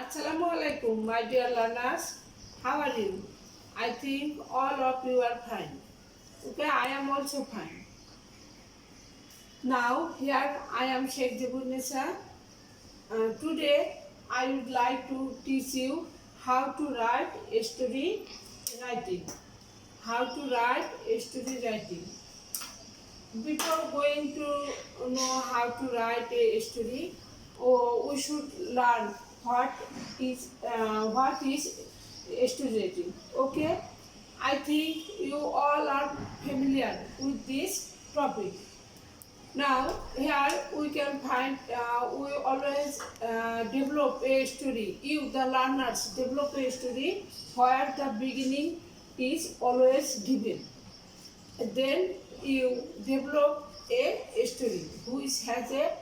Assalamu alaikum, my dear learners. How are you? I think all of you are fine. Okay, I am also fine. Now, here I am Sheikh Jabunnisa. Today, I would like to teach you how to write a story writing. How to write a story writing. Before going to know how to write a story, we should learn what is story writing. Okay, I think you all are familiar with this topic. Now here we can find we always develop a story. You the learners develop a story where the beginning is always given. Then you develop a story which has a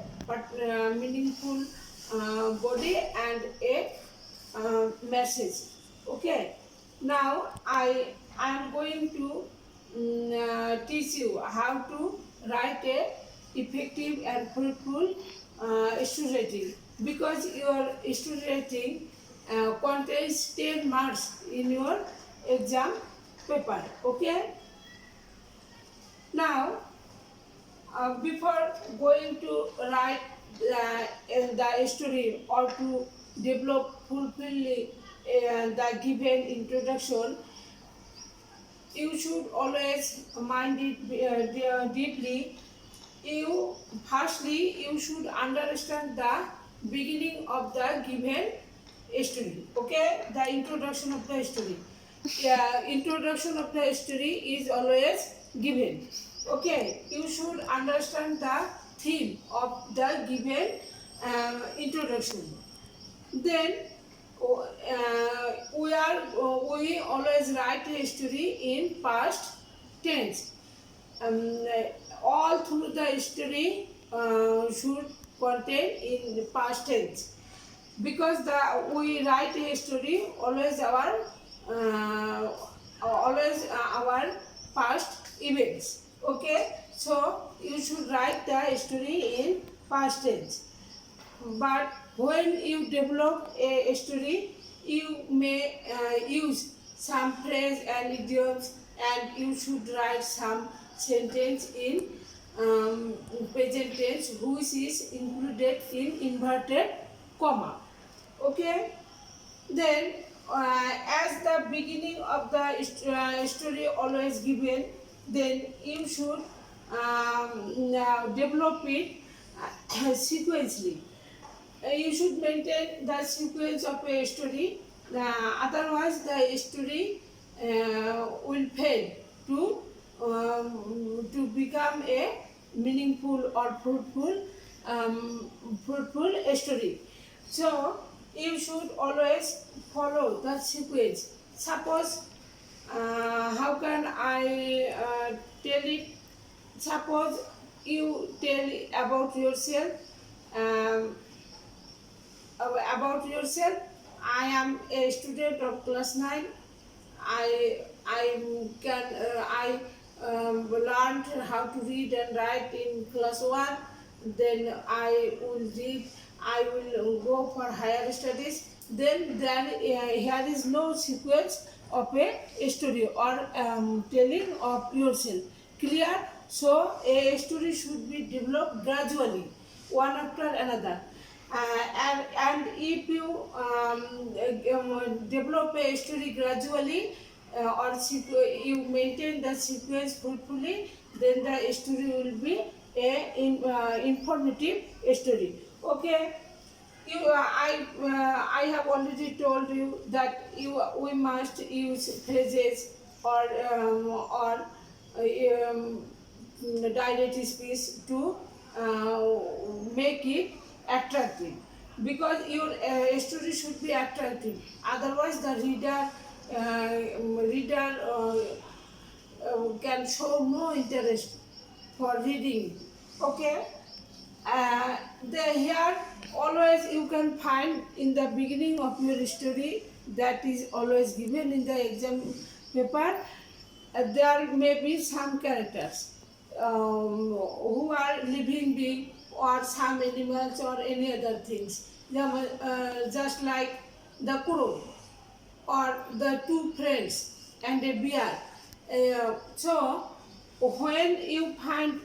meaningful body and a message. Okay, now I am going to teach you how to write a effective and fruitful story writing, because your story writing contains 10 marks in your exam paper. Okay, now before going to write the story or to develop fulfilly the given introduction, you should always mind it deeply. You should understand the beginning of the given story. Okay, the introduction of the story. Introduction of the story is always given. Okay, you should understand the theme of the given introduction. Then we always write a story in past tense. Um, all through the story should contain in past tense, because we write a story always our past events. Okay, so you should write the story in past tense. But when you develop a story, you may use some phrase and idioms, and you should write some sentence in present tense which is included in inverted comma. Okay, then as the beginning of the story always given, then you should develop it sequentially. You should maintain the sequence of a story, otherwise the story will fail to become a meaningful or fruitful story. So you should always follow the sequence. Suppose how can I tell it? Suppose you tell about yourself. Um, about yourself. I am a student of class 9. I learned how to read and write in class 1. Then I will go for higher studies. Then here is no sequence of a story or telling of yourself. Clear? So a story should be developed gradually, one after another. And if you develop a story gradually, you maintain the sequence fruitfully, then the story will be a informative story. Okay, I have already told you that we must use phrases or direct speech to make it attractive, because your story should be attractive, otherwise the reader can show no interest for reading. Okay, here always you can find in the beginning of your story, that is always given in the exam paper, there may be some characters who are living being or some animals or any other things. Just like the crow, or the two friends and a bear. So when you find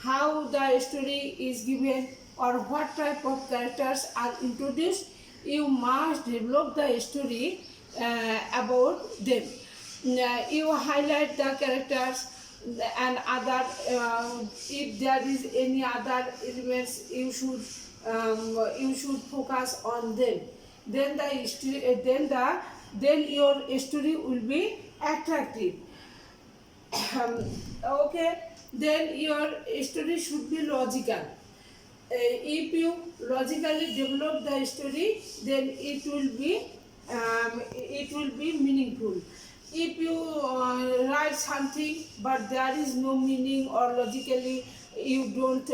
how the story is given or what type of characters are introduced, you must develop the story about them. You highlight the characters and other. If there is any other elements, you should focus on them. Then your story will be attractive. Okay, then your story should be logical. If you logically develop the story, then it will be meaningful. If you write something but there is no meaning, or logically you don't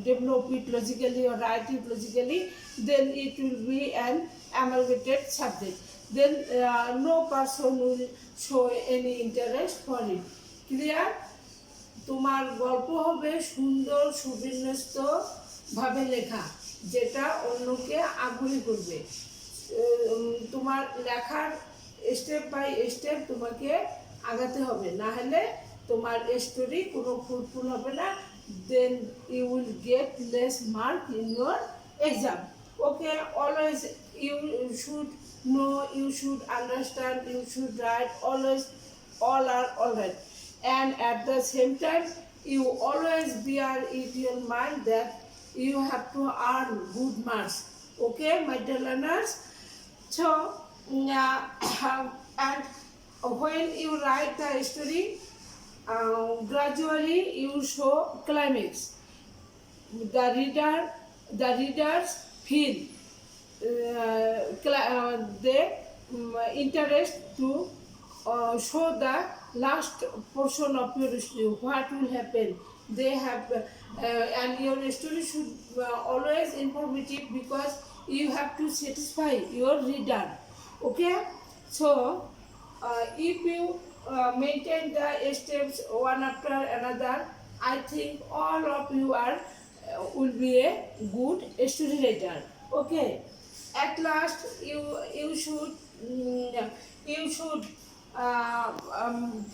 develop it logically or write it logically, then it will be an amalgamated subject. Then no person will show any interest for it. Clear? তোমার গল্প হবে সুন্দর সুবিন্যস্ত ভাবে লেখা, যেটা অন্যকে আগ্রহী করবে। তোমার লেখার স্টেপ বাই স্টেপ তোমাকে আগাতে হবে, না হলে তোমার স্টোরি কোনো ফ্রুটফুল হবে না। Then you will get less mark in your exam. Okay, always you should know, you should understand, you should write always, all are all right. And at the same time, you always bear in your mind that you have to earn good marks. Okay, my dear learners? So, and when you write the story, gradually you show climax. The readers feel the interest to show the last portion of your story, what will happen. They have and your story should always informative, because you have to satisfy your reader. Okay, so if you maintain the steps one after another, I think all of you are will be a good story writer. Okay, at last you should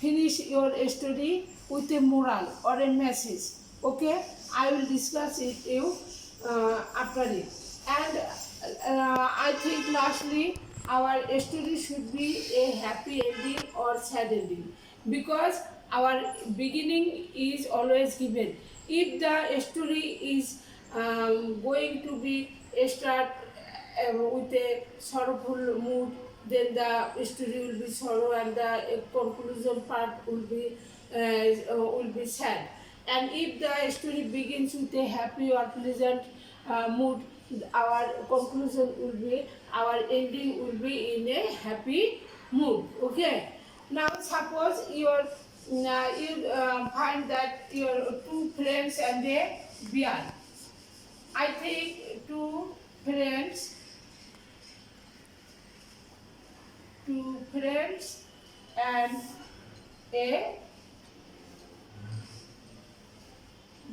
finish your story with a moral or a message. Okay, I will discuss it you after it. And I think lastly, our story should be a happy ending or sad ending, because our beginning is always given. If the story is going to be start with a sorrowful mood, then the story will be sorrow, and the conclusion part will be sad. And if the story begins with a happy or pleasant mood, our conclusion will be, our ending will be in a happy mood. Okay, now suppose you find that your two friends and a bear. I think two friends and a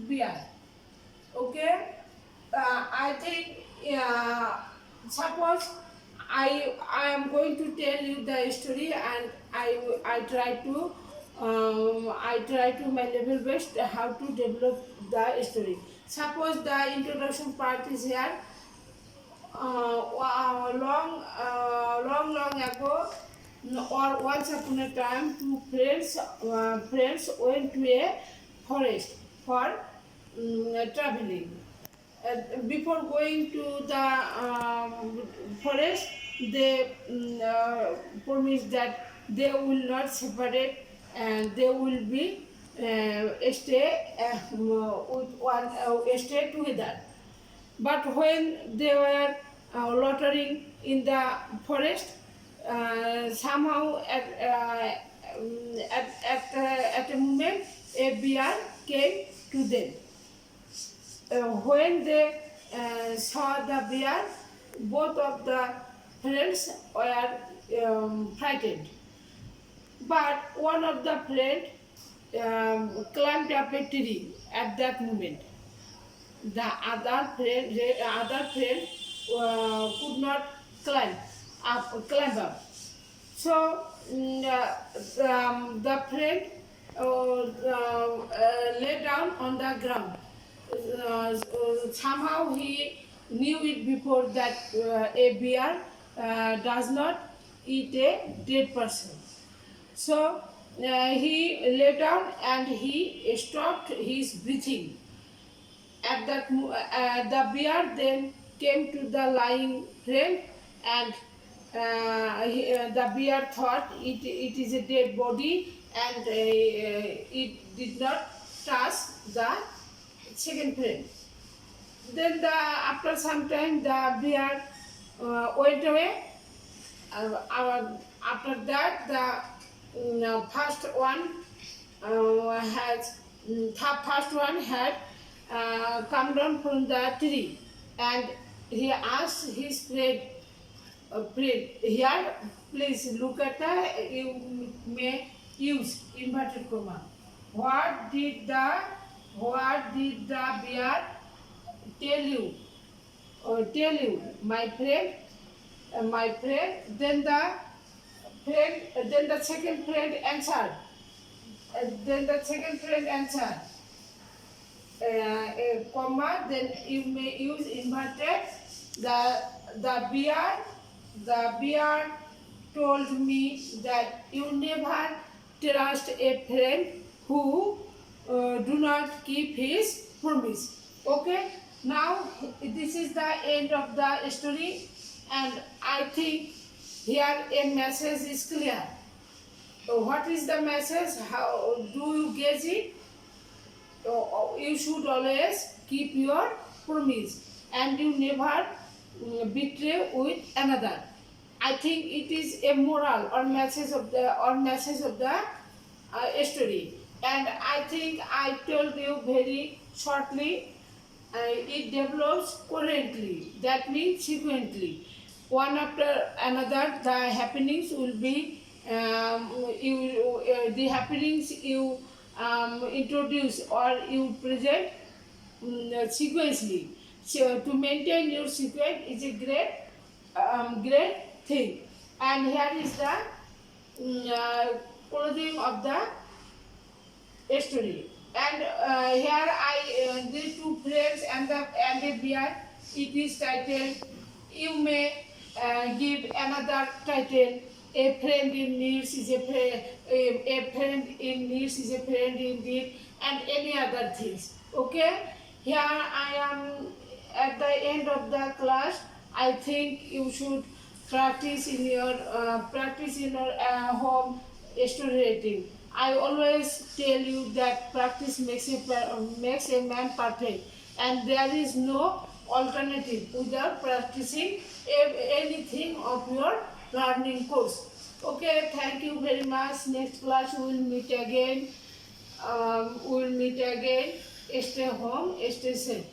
bear. Okay, I think suppose I am going to tell you the story, and I try to my level best how to develop the story. Suppose the introduction part is here. Long ago, or once upon a time, two friends went to a forest for traveling. Before going to the forest, they promised that they will not separate, and they will be stay together. But when they were loitering in the forest, somehow at a moment, a bear came to them. When they saw the bear, both of the friends were frightened. But one of the friends climbed up a tree at that moment. The other friend could not climb up. So the friend lay down on the ground. Somehow he knew it before that a bear does not eat a dead person. So he lay down and he stopped his breathing. At that, the bear then came to the lying friend, and the bear thought it is a dead body, and it did not touch the second friend. Then after some time the bear went away. After that the first one had come down from the tree, and he asked his friend, here please look at you may use inverted comma. What did the bear tell you? My friend, Then the second friend answered. Comma. Then you may use inverted. The bear told me that you never trust a friend who do not keep his promise. Okay. Now this is the end of the story, and I think here a message is clear. What is the message? How do you get it? You should always keep your promise, and you never betray with another. I think it is a moral or message of the story, and I think I told you very shortly. It develops coherently. That means sequentially. One after another, the happenings will be the happenings you introduce or you present sequentially. So to maintain your sequence is a great thing. And here is the closing of the story. And here these two friends and a bear. It is titled. You may give another title. A friend in needs is a friend in needs is a friend indeed, and any other things. Okay. Here I am at the end of the class. I think you should practice in your home story writing. I always tell you that practice makes a man perfect, and there is no alternative without practicing anything of your learning course. Okay, thank you very much. Next class we will meet again. Stay home, stay safe.